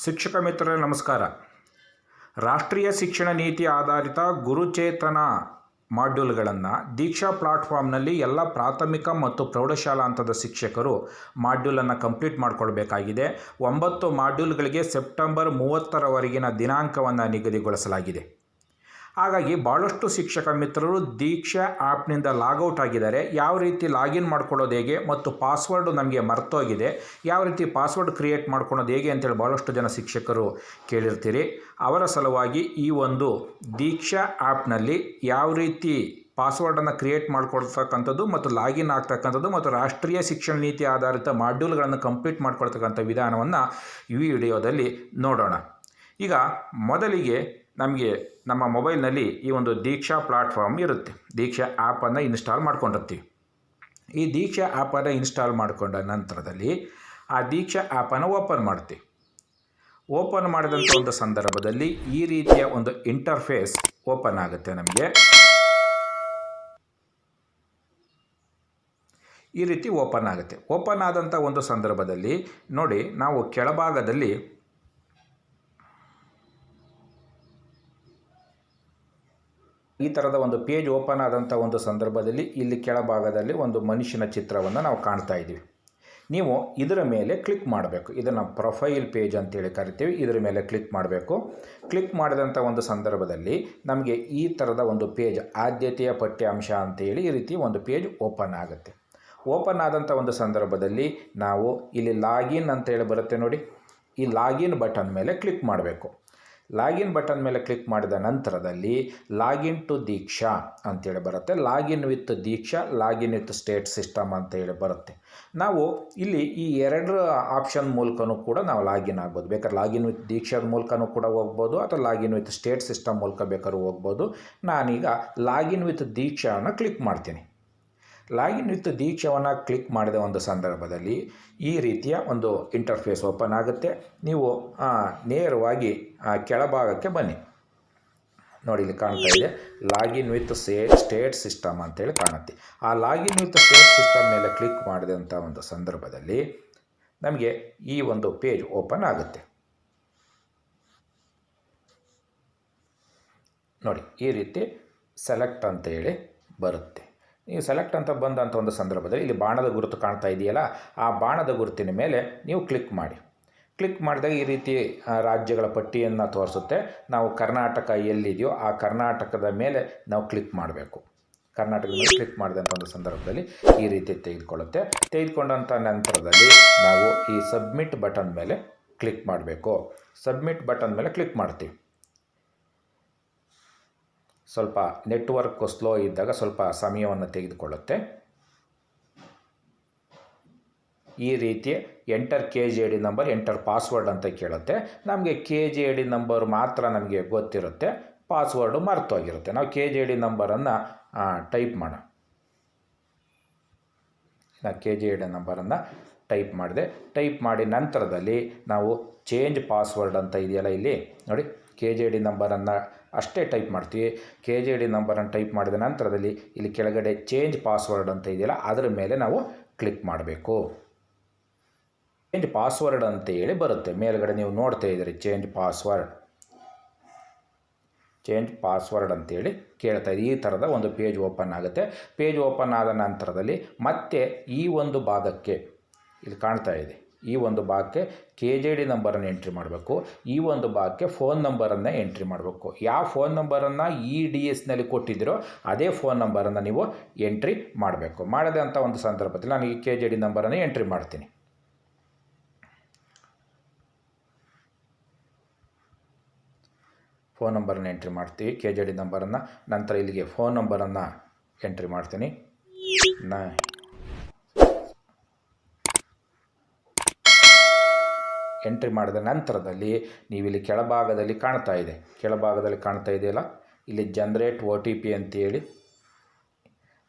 ಶಿಕ್ಷಕ ಮಿತ್ರರೇ ನಮಸ್ಕಾರ. ರಾಷ್ಟ್ರೀಯ ಶಿಕ್ಷಣ ನೀತಿ ಆಧಾರಿತ ಗುರುಚೇತನ ಮಾಡ್ಯೂಲ್ಗಳನ್ನು ದೀಕ್ಷಾ ಪ್ಲಾಟ್ಫಾರ್ಮ್ನಲ್ಲಿ ಎಲ್ಲ ಪ್ರಾಥಮಿಕ ಮತ್ತು ಪ್ರೌಢಶಾಲಾ ಹಂತದ ಶಿಕ್ಷಕರು ಮಾಡ್ಯೂಲನ್ನು ಕಂಪ್ಲೀಟ್ ಮಾಡಿಕೊಳ್ಬೇಕಾಗಿದೆ. 9 ಮಾಡ್ಯೂಲ್ಗಳಿಗೆ ಸೆಪ್ಟೆಂಬರ್ 30ರವರೆಗಿನ ದಿನಾಂಕವನ್ನು ನಿಗದಿಗೊಳಿಸಲಾಗಿದೆ. ಹಾಗಾಗಿ ಭಾಳಷ್ಟು ಶಿಕ್ಷಕ ಮಿತ್ರರು ದೀಕ್ಷಾ ಆ್ಯಪ್ನಿಂದ ಲಾಗೌಟ್ ಆಗಿದ್ದಾರೆ. ಯಾವ ರೀತಿ ಲಾಗಿನ್ ಮಾಡ್ಕೊಳ್ಳೋದು ಹೇಗೆ ಮತ್ತು ಪಾಸ್ವರ್ಡ್ ನಮಗೆ ಮರ್ತೋಗಿದೆ, ಯಾವ ರೀತಿ ಪಾಸ್ವರ್ಡ್ ಕ್ರಿಯೇಟ್ ಮಾಡ್ಕೊಳ್ಳೋದು ಹೇಗೆ ಅಂತೇಳಿ ಭಾಳಷ್ಟು ಜನ ಶಿಕ್ಷಕರು ಕೇಳಿರ್ತೀರಿ. ಅವರ ಸಲುವಾಗಿ ಈ ಒಂದು ದೀಕ್ಷಾ ಆ್ಯಪ್ನಲ್ಲಿ ಯಾವ ರೀತಿ ಪಾಸ್ವರ್ಡನ್ನು ಕ್ರಿಯೇಟ್ ಮಾಡ್ಕೊಳ್ತಕ್ಕಂಥದ್ದು ಮತ್ತು ಲಾಗಿನ್ ಆಗ್ತಕ್ಕಂಥದ್ದು ಮತ್ತು ರಾಷ್ಟ್ರೀಯ ಶಿಕ್ಷಣ ನೀತಿ ಆಧಾರಿತ ಮಾಡ್ಯೂಲ್ಗಳನ್ನು ಕಂಪ್ಲೀಟ್ ಮಾಡ್ಕೊಳ್ತಕ್ಕಂಥ ವಿಧಾನವನ್ನು ಈ ವಿಡಿಯೋದಲ್ಲಿ ನೋಡೋಣ. ಈಗ ಮೊದಲಿಗೆ ನಮಗೆ ನಮ್ಮ ಮೊಬೈಲ್ನಲ್ಲಿ ಈ ಒಂದು ದೀಕ್ಷಾ ಪ್ಲಾಟ್ಫಾರ್ಮ್ ಇರುತ್ತೆ. ದೀಕ್ಷಾ ಆ್ಯಪನ್ನು ಇನ್ಸ್ಟಾಲ್ ಮಾಡ್ಕೊಂಡಿರ್ತೀವಿ. ಈ ದೀಕ್ಷಾ ಆ್ಯಪನ್ನು ಇನ್ಸ್ಟಾಲ್ ಮಾಡಿಕೊಂಡ ನಂತರದಲ್ಲಿ ಆ ದೀಕ್ಷಾ ಆ್ಯಪನ್ನು ಓಪನ್ ಮಾಡ್ತೀವಿ. ಓಪನ್ ಮಾಡಿದಂಥ ಒಂದು ಸಂದರ್ಭದಲ್ಲಿ ಈ ರೀತಿಯ ಒಂದು ಇಂಟರ್ಫೇಸ್ ಓಪನ್ ಆಗುತ್ತೆ. ನಮಗೆ ಈ ರೀತಿ ಓಪನ್ ಆಗುತ್ತೆ. ಓಪನ್ ಆದಂಥ ಒಂದು ಸಂದರ್ಭದಲ್ಲಿ ನೋಡಿ, ನಾವು ಕೆಳಭಾಗದಲ್ಲಿ ಈ ಥರದ ಒಂದು ಪೇಜ್ ಓಪನ್ ಆದಂಥ ಒಂದು ಸಂದರ್ಭದಲ್ಲಿ ಇಲ್ಲಿ ಕೆಳಭಾಗದಲ್ಲಿ ಒಂದು ಮನುಷ್ಯನ ಚಿತ್ರವನ್ನು ನಾವು ಕಾಣ್ತಾ ಇದ್ದೀವಿ. ನೀವು ಇದರ ಮೇಲೆ ಕ್ಲಿಕ್ ಮಾಡಬೇಕು. ಇದನ್ನು ಪ್ರೊಫೈಲ್ ಪೇಜ್ ಅಂತೇಳಿ ಕರಿತೀವಿ. ಇದರ ಮೇಲೆ ಕ್ಲಿಕ್ ಮಾಡಬೇಕು. ಕ್ಲಿಕ್ ಮಾಡಿದಂಥ ಒಂದು ಸಂದರ್ಭದಲ್ಲಿ ನಮಗೆ ಈ ಥರದ ಒಂದು ಪೇಜ್, ಆದ್ಯತೆಯ ಪಠ್ಯಾಂಶ ಅಂತೇಳಿ ಈ ರೀತಿ ಒಂದು ಪೇಜ್ ಓಪನ್ ಆಗುತ್ತೆ. ಓಪನ್ ಆದಂಥ ಒಂದು ಸಂದರ್ಭದಲ್ಲಿ ನಾವು ಇಲ್ಲಿ ಲಾಗಿನ್ ಅಂತೇಳಿ ಬರುತ್ತೆ ನೋಡಿ, ಈ ಲಾಗಿನ್ ಬಟನ್ ಮೇಲೆ ಕ್ಲಿಕ್ ಮಾಡಬೇಕು. ಲಾಗಿನ್ ಬಟನ್ ಮೇಲೆ ಕ್ಲಿಕ್ ಮಾಡಿದ ನಂತರದಲ್ಲಿ ಲಾಗಿನ್ ಟು ದೀಕ್ಷಾ ಅಂತೇಳಿ ಬರುತ್ತೆ. Login with Diksha, login with state system ಅಂತೇಳಿ ಬರುತ್ತೆ. ನಾವು ಇಲ್ಲಿ ಈ ಎರಡು ಆಪ್ಷನ್ ಮೂಲಕನೂ ಕೂಡ ನಾವು ಲಾಗಿನ್ ಆಗ್ಬೋದು. ಬೇಕಾದ್ರೆ ಲಾಗಿನ್ ವಿತ್ ದೀಕ್ಷಾದ ಮೂಲಕನೂ ಕೂಡ ಹೋಗ್ಬೋದು, ಅಥವಾ ಲಾಗಿನ್ ವಿತ್ ಸ್ಟೇಟ್ ಸಿಸ್ಟಮ್ ಮೂಲಕ ಬೇಕಾದ್ರೂ ಹೋಗ್ಬೋದು. ನಾನೀಗ ಲಾಗಿನ್ ವಿತ್ ದೀಕ್ಷಾವನ್ನು ಕ್ಲಿಕ್ ಮಾಡ್ತೀನಿ. ಲಾಗಿನ್ ವಿತ್ ದೀಕ್ಷಾವನ್ನು ಕ್ಲಿಕ್ ಮಾಡಿದ ಒಂದು ಸಂದರ್ಭದಲ್ಲಿ ಈ ರೀತಿಯ ಒಂದು ಇಂಟರ್ಫೇಸ್ ಓಪನ್ ಆಗುತ್ತೆ. ನೀವು ನೇರವಾಗಿ ಕೆಳಭಾಗಕ್ಕೆ ಬನ್ನಿ. ನೋಡಿ, ಇಲ್ಲಿ ಕಾಣ್ತಾ ಇದೆ ಲಾಗಿನ್ ವಿತ್ ಸ್ಟೇಟ್ ಸಿಸ್ಟಮ್ ಅಂತೇಳಿ ಕಾಣುತ್ತೆ. ಆ ಲಾಗಿನ್ ವಿತ್ ಸ್ಟೇಟ್ ಸಿಸ್ಟಮ್ ಮೇಲೆ ಕ್ಲಿಕ್ ಮಾಡಿದಂಥ ಒಂದು ಸಂದರ್ಭದಲ್ಲಿ ನಮಗೆ ಈ ಒಂದು ಪೇಜ್ ಓಪನ್ ಆಗುತ್ತೆ. ನೋಡಿ, ಈ ರೀತಿ ಸೆಲೆಕ್ಟ್ ಅಂತೇಳಿ ಬರುತ್ತೆ. ನೀವು ಸೆಲೆಕ್ಟ್ ಅಂತ ಬಂದಂಥ ಒಂದು ಸಂದರ್ಭದಲ್ಲಿ ಇಲ್ಲಿ ಬಾಣದ ಗುರುತು ಕಾಣ್ತಾ ಇದೆಯಲ್ಲ, ಆ ಬಾಣದ ಗುರುತಿನ ಮೇಲೆ ನೀವು ಕ್ಲಿಕ್ ಮಾಡಿ. ಕ್ಲಿಕ್ ಮಾಡಿದಾಗ ಈ ರೀತಿ ರಾಜ್ಯಗಳ ಪಟ್ಟಿಯನ್ನು ತೋರಿಸುತ್ತೆ. ನಾವು ಕರ್ನಾಟಕ ಎಲ್ಲಿದೆಯೋ ಆ ಕರ್ನಾಟಕದ ಮೇಲೆ ನಾವು ಕ್ಲಿಕ್ ಮಾಡಬೇಕು. ಕರ್ನಾಟಕದ ಮೇಲೆ ಕ್ಲಿಕ್ ಮಾಡಿದಂಥ ಒಂದು ಸಂದರ್ಭದಲ್ಲಿ ಈ ರೀತಿ ತೆಗೆದುಕೊಳ್ಳುತ್ತೆ. ತೆಗೆದುಕೊಂಡಂಥ ನಂತರದಲ್ಲಿ ನಾವು ಈ ಸಬ್ಮಿಟ್ ಬಟನ್ ಮೇಲೆ ಕ್ಲಿಕ್ ಮಾಡಬೇಕು. ಸಬ್ಮಿಟ್ ಬಟನ್ ಮೇಲೆ ಕ್ಲಿಕ್ ಮಾಡ್ತೀವಿ. ಸ್ವಲ್ಪ ನೆಟ್ವರ್ಕ್ ಸ್ಲೋ ಇದ್ದಾಗ ಸ್ವಲ್ಪ ಸಮಯವನ್ನು ತೆಗೆದುಕೊಳ್ಳುತ್ತೆ. ಈ ರೀತಿ enter KJD number, enter password ಅಂತ ಕೇಳುತ್ತೆ. ನಮಗೆ KJD ನಂಬರ್ ಮಾತ್ರ ನಮಗೆ ಗೊತ್ತಿರುತ್ತೆ, ಪಾಸ್ವರ್ಡು ಮರ್ತೋಗಿರುತ್ತೆ. ನಾವು KJD ನಂಬರನ್ನು ಟೈಪ್ ಮಾಡೋಣ. ನಾನು KJD ನಂಬರನ್ನು ಟೈಪ್ ಮಾಡಿದೆ. ಟೈಪ್ ಮಾಡಿ ನಂತರದಲ್ಲಿ ನಾವು ಚೇಂಜ್ ಪಾಸ್ವರ್ಡ್ ಅಂತ ಇದೆಯಲ್ಲ, ಇಲ್ಲಿ ನೋಡಿ KJD ನಂಬರನ್ನು ಅಷ್ಟೇ ಟೈಪ್ ಮಾಡ್ತೀವಿ. KJD ನಂಬರನ್ನು ಟೈಪ್ ಮಾಡಿದ ನಂತರದಲ್ಲಿ ಇಲ್ಲಿ ಕೆಳಗಡೆ ಚೇಂಜ್ ಪಾಸ್ವರ್ಡ್ ಅಂತ ಇದೆಯಲ್ಲ, ಅದರ ಮೇಲೆ ನಾವು ಕ್ಲಿಕ್ ಮಾಡಬೇಕು. ಚೇಂಜ್ ಪಾಸ್ವರ್ಡ್ ಅಂತೇಳಿ ಬರುತ್ತೆ ಮೇಲ್ಗಡೆ, ನೀವು ನೋಡ್ತಾ ಇದ್ದೀರಿ ಚೇಂಜ್ ಪಾಸ್ವರ್ಡ್ ಅಂತೇಳಿ ಕೇಳ್ತಾ ಇದೆ. ಈ ಥರದ ಒಂದು ಪೇಜ್ ಓಪನ್ ಆಗುತ್ತೆ. ಪೇಜ್ ಓಪನ್ ಆದ ನಂತರದಲ್ಲಿ ಮತ್ತೆ ಈ ಒಂದು ಭಾಗಕ್ಕೆ ಇಲ್ಲಿ ಕಾಣ್ತಾ ಇದೆ, ಈ ಒಂದು ಭಾಗಕ್ಕೆ KJD ನಂಬರನ್ನು ಎಂಟ್ರಿ ಮಾಡಬೇಕು. ಈ ಒಂದು ಭಾಗಕ್ಕೆ ಫೋನ್ ನಂಬರನ್ನು ಎಂಟ್ರಿ ಮಾಡಬೇಕು. ಯಾವ ಫೋನ್ ನಂಬರನ್ನು EDSನಲ್ಲಿ ಕೊಟ್ಟಿದ್ದೀರೋ ಅದೇ ಫೋನ್ ನಂಬರನ್ನು ನೀವು ಎಂಟ್ರಿ ಮಾಡಬೇಕು. ಮಾಡಿದಂಥ ಒಂದು ಸಂದರ್ಭದಲ್ಲಿ ನಾನು ಈ KJD ನಂಬರನ್ನು ಎಂಟ್ರಿ ಮಾಡ್ತೀನಿ. ಫೋನ್ ನಂಬರನ್ನು ಎಂಟ್ರಿ ಮಾಡ್ತೀವಿ, KJD ನಂಬರನ್ನು. ನಂತರ ಇಲ್ಲಿಗೆ ಫೋನ್ ನಂಬರನ್ನು ಎಂಟ್ರಿ ಮಾಡ್ತೀನಿ. ಎಂಟ್ರಿ ಮಾಡಿದ ನಂತರದಲ್ಲಿ ನೀವು ಇಲ್ಲಿ ಕೆಳಭಾಗದಲ್ಲಿ ಕಾಣ್ತಾ ಇದೆಯಲ್ಲ, ಇಲ್ಲಿ ಜನರೇಟ್ OTP ಅಂತೇಳಿ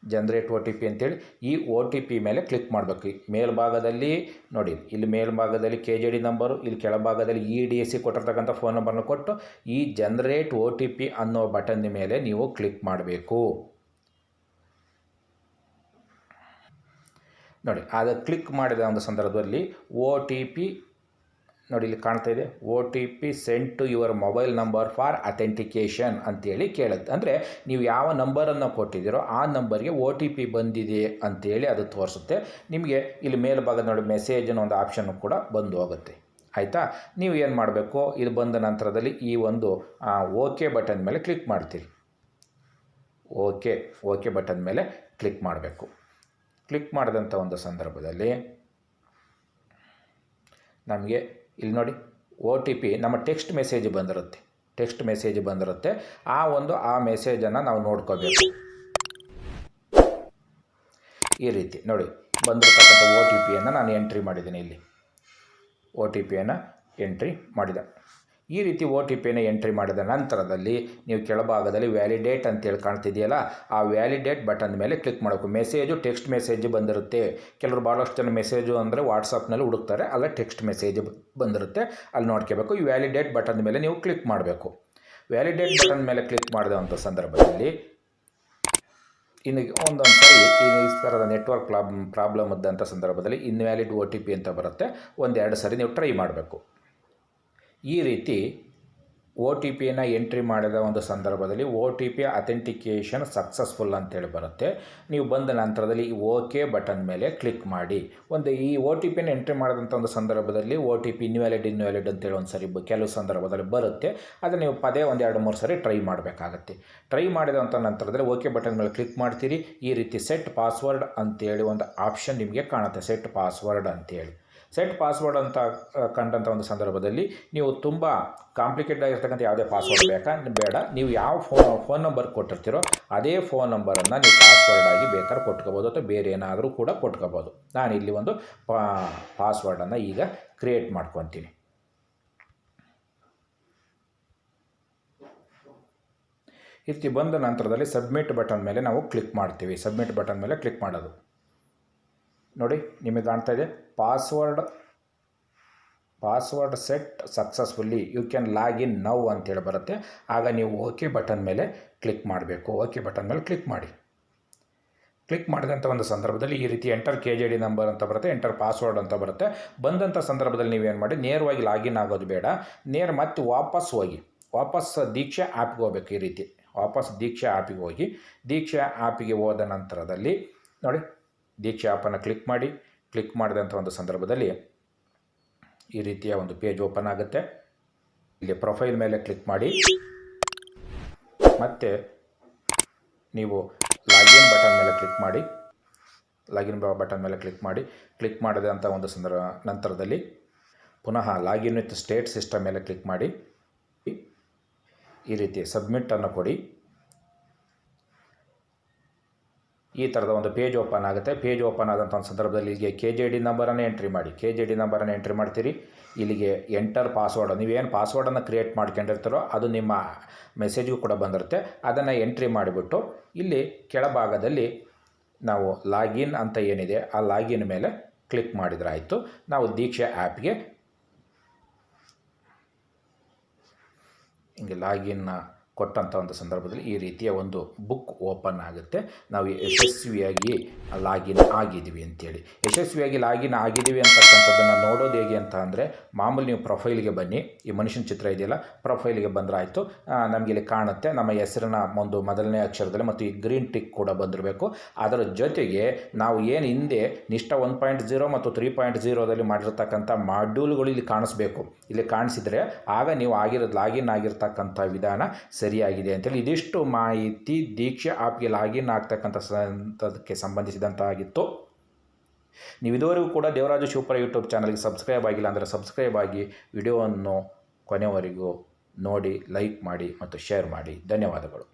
ಈ OTP ಮೇಲೆ ಕ್ಲಿಕ್ ಮಾಡಬೇಕು. ಮೇಲ್ಭಾಗದಲ್ಲಿ ನೋಡಿ, ಇಲ್ಲಿ ಮೇಲ್ಭಾಗದಲ್ಲಿ KJD ನಂಬರು, ಇಲ್ಲಿ ಕೆಳಭಾಗದಲ್ಲಿ EDS ಕೊಟ್ಟಿರ್ತಕ್ಕಂಥ ಫೋನ್ ನಂಬರನ್ನು ಕೊಟ್ಟು ಈ ಜನರೇಟ್ OTP ಅನ್ನೋ ಬಟನ್ ಮೇಲೆ ನೀವು ಕ್ಲಿಕ್ ಮಾಡಬೇಕು. ನೋಡಿ, ಅದು ಕ್ಲಿಕ್ ಮಾಡಿದ ಒಂದು ಸಂದರ್ಭದಲ್ಲಿ OTP ನೋಡಿ ಇಲ್ಲಿ ಕಾಣ್ತಾ ಇದೆ OTP send to your mobile number for authentication ಅಂತೇಳಿ ಕೇಳುತ್ತೆ. ಅಂದರೆ ನೀವು ಯಾವ ನಂಬರನ್ನು ಕೊಟ್ಟಿದ್ದೀರೋ ಆ ನಂಬರ್ಗೆ OTP ಬಂದಿದೆ ಅಂತೇಳಿ ಅದು ತೋರಿಸುತ್ತೆ. ನಿಮಗೆ ಇಲ್ಲಿ ಮೇಲ್ಭಾಗದ ನೋಡಿ ಮೆಸೇಜಿನ ಒಂದು ಆಪ್ಷನ್ನು ಕೂಡ ಬಂದು ಹೋಗುತ್ತೆ. ಆಯಿತಾ, ನೀವು ಏನು ಮಾಡಬೇಕು, ಇದು ಬಂದ ನಂತರದಲ್ಲಿ ಈ ಒಂದು ಓಕೆ ಬಟನ್ ಮೇಲೆ ಕ್ಲಿಕ್ ಮಾಡ್ತೀರಿ. ಓಕೆ ಬಟನ್ ಮೇಲೆ ಕ್ಲಿಕ್ ಮಾಡಬೇಕು. ಕ್ಲಿಕ್ ಮಾಡಿದಂಥ ಒಂದು ಸಂದರ್ಭದಲ್ಲಿ ನಮಗೆ ಇಲ್ಲಿ ನೋಡಿ OTP ನಮ್ಮ ಟೆಕ್ಸ್ಟ್ ಮೆಸೇಜ್ ಬಂದಿರುತ್ತೆ. ಆ ಮೆಸೇಜನ್ನು ನಾವು ನೋಡ್ಕೋಬೇಕು. ಈ ರೀತಿ ನೋಡಿ ಬಂದಿರತಕ್ಕಂಥ OTPಯನ್ನು ನಾನು ಎಂಟ್ರಿ ಮಾಡಿದ್ದೀನಿ. ಇಲ್ಲಿ OTPಯನ್ನು ಎಂಟ್ರಿ ಮಾಡಿದೆ. ಈ ರೀತಿ OTPಯನ್ನು ಎಂಟ್ರಿ ಮಾಡಿದ ನಂತರದಲ್ಲಿ ನೀವು ಕೆಳಭಾಗದಲ್ಲಿ ವ್ಯಾಲಿಡೇಟ್ ಅಂತೇಳಿ ಕಾಣ್ತಿದೆಯಲ್ಲ, ಆ ವ್ಯಾಲಿಡೇಟ್ ಬಟನ್ ಮೇಲೆ ಕ್ಲಿಕ್ ಮಾಡಬೇಕು. ಮೆಸೇಜು ಟೆಕ್ಸ್ಟ್ ಮೆಸೇಜ್ ಬಂದಿರುತ್ತೆ. ಕೆಲವರು ಭಾಳಷ್ಟು ಜನ ಮೆಸೇಜು ಅಂದರೆ ವಾಟ್ಸಪ್ನಲ್ಲಿ ಹುಡುಕ್ತಾರೆ, ಅಲ್ಲ ಟೆಕ್ಸ್ಟ್ ಮೆಸೇಜ್ ಬಂದಿರುತ್ತೆ, ಅಲ್ಲಿ ನೋಡ್ಕೋಬೇಕು. ಈ ವ್ಯಾಲಿಡೇಟ್ ಬಟನ್ ಮೇಲೆ ನೀವು ಕ್ಲಿಕ್ ಮಾಡಬೇಕು. ವ್ಯಾಲಿಡೇಟ್ ಬಟನ್ ಮೇಲೆ ಕ್ಲಿಕ್ ಮಾಡಿದಂಥ ಸಂದರ್ಭದಲ್ಲಿ ಇನ್ನು ಒಂದೊಂದು ಸರಿ ಈ ಥರದ ನೆಟ್ವರ್ಕ್ ಪ್ರಾಬ್ಲಮ್ ಇದ್ದಂಥ ಸಂದರ್ಭದಲ್ಲಿ ಇನ್ವ್ಯಾಲಿಡ್ OTP ಅಂತ ಬರುತ್ತೆ. ಒಂದೆರಡು ಸರಿ ನೀವು ಟ್ರೈ ಮಾಡಬೇಕು. ಈ ರೀತಿ OTPಯನ್ನು ಎಂಟ್ರಿ ಮಾಡಿದ ಒಂದು ಸಂದರ್ಭದಲ್ಲಿ OTP ಅಥೆಂಟಿಕೇಷನ್ ಸಕ್ಸಸ್ಫುಲ್ ಅಂತೇಳಿ ಬರುತ್ತೆ. ನೀವು ಬಂದ ನಂತರದಲ್ಲಿ ಈ ಓಕೆ ಬಟನ್ ಮೇಲೆ ಕ್ಲಿಕ್ ಮಾಡಿ. ಈ OTPಯನ್ನು ಎಂಟ್ರಿ ಮಾಡಿದಂಥ ಒಂದು ಸಂದರ್ಭದಲ್ಲಿ OTP ಇನ್ವ್ಯಾಲಿಡ್ ಅಂತೇಳಿ ಒಂದು ಸರಿ ಕೆಲವು ಸಂದರ್ಭದಲ್ಲಿ ಬರುತ್ತೆ. ಅದನ್ನು ನೀವು ಪದೇ 1-2-3 ಸರಿ ಟ್ರೈ ಮಾಡಬೇಕಾಗತ್ತೆ. ಟ್ರೈ ಮಾಡಿದಂಥ ನಂತರದಲ್ಲಿ ಓಕೆ ಬಟನ್ ಮೇಲೆ ಕ್ಲಿಕ್ ಮಾಡ್ತೀರಿ. ಈ ರೀತಿ ಸೆಟ್ ಪಾಸ್ವರ್ಡ್ ಅಂತೇಳಿ ಒಂದು ಆಪ್ಷನ್ ನಿಮಗೆ ಕಾಣುತ್ತೆ. ಸೆಟ್ ಪಾಸ್ವರ್ಡ್ ಅಂತ ಕಂಡಂಥ ಒಂದು ಸಂದರ್ಭದಲ್ಲಿ ನೀವು ತುಂಬ ಕಾಂಪ್ಲಿಕೇಟೆಡ್ ಆಗಿರ್ತಕ್ಕಂಥ ಯಾವುದೇ ಪಾಸ್ವರ್ಡ್ ಬೇಡ. ನೀವು ಯಾವ ಫೋನ್ ನಂಬರ್ ಕೊಟ್ಟಿರ್ತೀರೋ ಅದೇ ಫೋನ್ ನಂಬರನ್ನು ನೀವು ಪಾಸ್ವರ್ಡ್ ಆಗಿ ಬೇಕಾದ್ರೆ ಕೊಟ್ಕೋಬೋದು, ಅಥವಾ ಬೇರೆ ಏನಾದರೂ ಕೂಡ ಕೊಟ್ಕೋಬೋದು. ನಾನಿಲ್ಲಿ ಒಂದು ಪಾಸ್ವರ್ಡನ್ನು ಈಗ ಕ್ರಿಯೇಟ್ ಮಾಡ್ಕೊತೀನಿ. ಈ ರೀತಿ ಬಂದ ನಂತರದಲ್ಲಿ ಸಬ್ಮಿಟ್ ಬಟನ್ ಮೇಲೆ ನಾವು ಕ್ಲಿಕ್ ಮಾಡ್ತೀವಿ. ಸಬ್ಮಿಟ್ ಬಟನ್ ಮೇಲೆ ಕ್ಲಿಕ್ ಮಾಡೋದು ನೋಡಿ ನಿಮಗೆ ಕಾಣ್ತಾ ಇದೆ password set successfully, you can log in now ಅಂತೇಳಿ ಬರುತ್ತೆ. ಆಗ ನೀವು ಓಕೆ ಬಟನ್ ಮೇಲೆ ಕ್ಲಿಕ್ ಮಾಡಬೇಕು. ಓಕೆ ಬಟನ್ ಮೇಲೆ ಕ್ಲಿಕ್ ಮಾಡಿ. ಕ್ಲಿಕ್ ಮಾಡಿದಂಥ ಒಂದು ಸಂದರ್ಭದಲ್ಲಿ ಈ ರೀತಿ ಎಂಟರ್ KJD ನಂಬರ್ ಅಂತ ಬರುತ್ತೆ, ಎಂಟರ್ ಪಾಸ್ವರ್ಡ್ ಅಂತ ಬರುತ್ತೆ. ಬಂದಂಥ ಸಂದರ್ಭದಲ್ಲಿ ನೀವೇನು ಮಾಡಿ, ನೇರವಾಗಿ ಲಾಗಿನ್ ಆಗೋದು ಬೇಡ, ಮತ್ತೆ ವಾಪಸ್ ದೀಕ್ಷಾ ಆ್ಯಪ್ಗೆ ಹೋಗ್ಬೇಕು. ಈ ರೀತಿ ವಾಪಸ್ ದೀಕ್ಷಾ ಆ್ಯಪಿಗೆ ಹೋಗಿ, ದೀಕ್ಷಾ ಆ್ಯಪಿಗೆ ಹೋದ ನಂತರದಲ್ಲಿ ನೋಡಿ ದೀಕ್ಷಾ ಆ್ಯಪನ್ನು ಕ್ಲಿಕ್ ಮಾಡಿ. ಕ್ಲಿಕ್ ಮಾಡಿದಂಥ ಒಂದು ಸಂದರ್ಭದಲ್ಲಿ ಈ ರೀತಿಯ ಒಂದು ಪೇಜ್ ಓಪನ್ ಆಗುತ್ತೆ. ಇಲ್ಲಿ ಪ್ರೊಫೈಲ್ ಮೇಲೆ ಕ್ಲಿಕ್ ಮಾಡಿ, ಮತ್ತು ನೀವು ಲಾಗಿನ್ ಬಟನ್ ಮೇಲೆ ಕ್ಲಿಕ್ ಮಾಡಿ. ಕ್ಲಿಕ್ ಮಾಡಿದಂಥ ಒಂದು ನಂತರದಲ್ಲಿ ಪುನಃ ಲಾಗಿನ್ ವಿತ್ ಸ್ಟೇಟ್ ಸಿಸ್ಟಮ್ ಮೇಲೆ ಕ್ಲಿಕ್ ಮಾಡಿ. ಈ ರೀತಿ ಸಬ್ಮಿಟನ್ನು ಕೊಡಿ. ಈ ಥರದ ಒಂದು ಪೇಜ್ ಓಪನ್ ಆಗುತ್ತೆ. ಪೇಜ್ ಓಪನ್ ಆದಂಥ ಒಂದು ಸಂದರ್ಭದಲ್ಲಿ ಇಲ್ಲಿಗೆ KJD ನಂಬರನ್ನು ಎಂಟ್ರಿ ಮಾಡಿ. KJD ನಂಬರನ್ನು ಎಂಟ್ರಿ ಮಾಡ್ತೀರಿ. ಇಲ್ಲಿಗೆ ಎಂಟರ್ ಪಾಸ್ವರ್ಡ್, ನೀವೇನು ಪಾಸ್ವರ್ಡನ್ನು ಕ್ರಿಯೇಟ್ ಮಾಡ್ಕೊಂಡಿರ್ತೀರೋ ಅದು ನಿಮ್ಮ ಮೆಸೇಜ್ಗೂ ಕೂಡ ಬಂದಿರುತ್ತೆ. ಅದನ್ನು ಎಂಟ್ರಿ ಮಾಡಿಬಿಟ್ಟು ಇಲ್ಲಿ ಕೆಳಭಾಗದಲ್ಲಿ ನಾವು ಲಾಗಿನ್ ಅಂತ ಏನಿದೆ ಆ ಲಾಗಿನ್ ಮೇಲೆ ಕ್ಲಿಕ್ ಮಾಡಿದ್ರೆ ಆಯಿತು. ನಾವು ದೀಕ್ಷಾ ಆ್ಯಪ್ಗೆ ಹಿಂಗೆ ಲಾಗಿನ್ ಕೊಟ್ಟಂಥ ಒಂದು ಸಂದರ್ಭದಲ್ಲಿ ಈ ರೀತಿಯ ಒಂದು ಬುಕ್ ಓಪನ್ ಆಗುತ್ತೆ. ನಾವು ಯಶಸ್ವಿಯಾಗಿ ಲಾಗಿನ್ ಆಗಿದ್ದೀವಿ ಅಂತೇಳಿ. ಯಶಸ್ವಿಯಾಗಿ ಲಾಗಿನ್ ಆಗಿದ್ದೀವಿ ಅಂತಕ್ಕಂಥದ್ದನ್ನು ನೋಡೋದು ಹೇಗೆ ಅಂತ ಅಂದರೆ, ಮಾಮೂಲಿ ನೀವು ಪ್ರೊಫೈಲ್ಗೆ ಬನ್ನಿ. ಈ ಮನುಷ್ಯನ ಚಿತ್ರ ಇದೆಯಲ್ಲ, ಪ್ರೊಫೈಲ್ಗೆ ಬಂದರೆ ಆಯಿತು. ನಮಗೆ ಇಲ್ಲಿ ಕಾಣುತ್ತೆ ನಮ್ಮ ಹೆಸರಿನ ಒಂದು ಮೊದಲನೇ ಅಕ್ಷರದಲ್ಲಿ ಮತ್ತು ಈ ಗ್ರೀನ್ ಟಿಕ್ ಕೂಡ ಬಂದಿರಬೇಕು. ಅದರ ಜೊತೆಗೆ ನಾವು ಏನು ಹಿಂದೆ ನಿಷ್ಠಾ 1.0 ಮತ್ತು 3.0ದಲ್ಲಿ ಮಾಡಿರ್ತಕ್ಕಂಥ ಮಾಡ್ಯೂಲ್ಗಳು ಇಲ್ಲಿ ಕಾಣಿಸ್ಬೇಕು. ಇಲ್ಲಿ ಕಾಣಿಸಿದರೆ ಆಗ ನೀವು ಲಾಗಿನ್ ಆಗಿರ್ತಕ್ಕಂಥ ವಿಧಾನ ಸರಿಯಾಗಿದೆ ಅಂತೇಳಿ. ಇದಿಷ್ಟು ಮಾಹಿತಿ ದೀಕ್ಷಾ ಆ್ಯಪ್ಗೆ ಲಾಗಿನ್ ಆಗ್ತಕ್ಕಂಥದ್ದಕ್ಕೆ ಸಂಬಂಧಿಸಿದಂತಾಗಿತ್ತು. ನೀವು ಇದುವರೆಗೂ ಕೂಡ ದೇವರಾಜು ಶಿವಪುರ ಯೂಟ್ಯೂಬ್ ಚಾನಲ್ಗೆ ಸಬ್ಸ್ಕ್ರೈಬ್ ಆಗಿಲ್ಲ ಅಂದರೆ ಸಬ್ಸ್ಕ್ರೈಬ್ ಆಗಿ ವಿಡಿಯೋವನ್ನು ಕೊನೆವರೆಗೂ ನೋಡಿ, ಲೈಕ್ ಮಾಡಿ ಮತ್ತು ಶೇರ್ ಮಾಡಿ. ಧನ್ಯವಾದಗಳು.